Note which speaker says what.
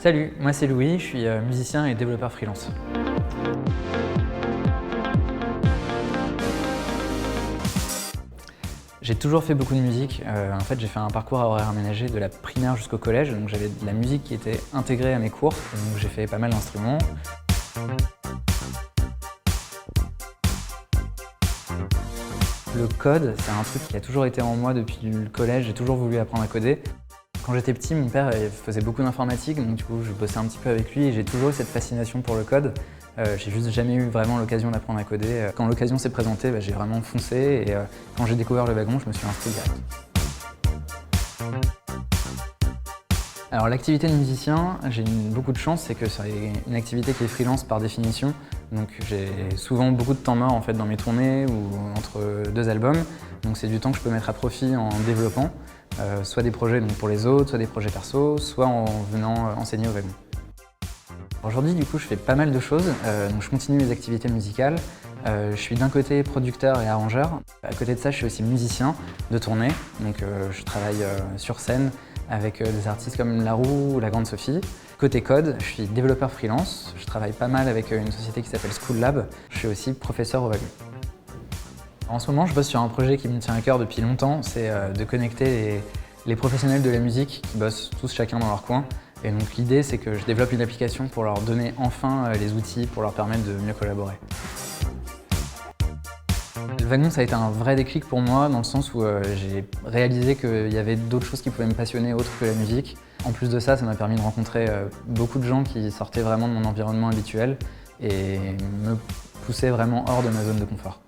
Speaker 1: Salut, moi c'est Louis, je suis musicien et développeur freelance. J'ai toujours fait beaucoup de musique. En fait, j'ai fait un parcours à horaires aménagé de la primaire jusqu'au collège, donc j'avais de la musique qui était intégrée à mes cours, donc j'ai fait pas mal d'instruments. Le code, c'est un truc qui a toujours été en moi depuis le collège, j'ai toujours voulu apprendre à coder. Quand j'étais petit, mon père faisait beaucoup d'informatique, donc du coup je bossais un petit peu avec lui et j'ai toujours eu cette fascination pour le code. J'ai juste jamais eu vraiment l'occasion d'apprendre à coder. Quand l'occasion s'est présentée, j'ai vraiment foncé et quand j'ai découvert le wagon, je me suis inscrit direct. Alors l'activité de musicien, j'ai beaucoup de chance, c'est que c'est une activité qui est freelance par définition. Donc j'ai souvent beaucoup de temps mort en fait, dans mes tournées ou entre deux albums. Donc c'est du temps que je peux mettre à profit en développant, soit des projets pour les autres, soit des projets perso, soit en venant enseigner au wagon. Aujourd'hui du coup je fais pas mal de choses, donc je continue mes activités musicales. Je suis d'un côté producteur et arrangeur. À côté de ça, je suis aussi musicien de tournée. Donc je travaille sur scène avec des artistes comme Larou ou La Grande Sophie. Côté code, je suis développeur freelance. Je travaille pas mal avec une société qui s'appelle School Lab. Je suis aussi professeur au wagon. En ce moment, je bosse sur un projet qui me tient à cœur depuis longtemps. C'est de connecter les professionnels de la musique qui bossent tous chacun dans leur coin. Et donc l'idée, c'est que je développe une application pour leur donner enfin les outils pour leur permettre de mieux collaborer. Le wagon, ça a été un vrai déclic pour moi dans le sens où j'ai réalisé qu'il y avait d'autres choses qui pouvaient me passionner autres que la musique. En plus de ça, ça m'a permis de rencontrer beaucoup de gens qui sortaient vraiment de mon environnement habituel et me poussaient vraiment hors de ma zone de confort.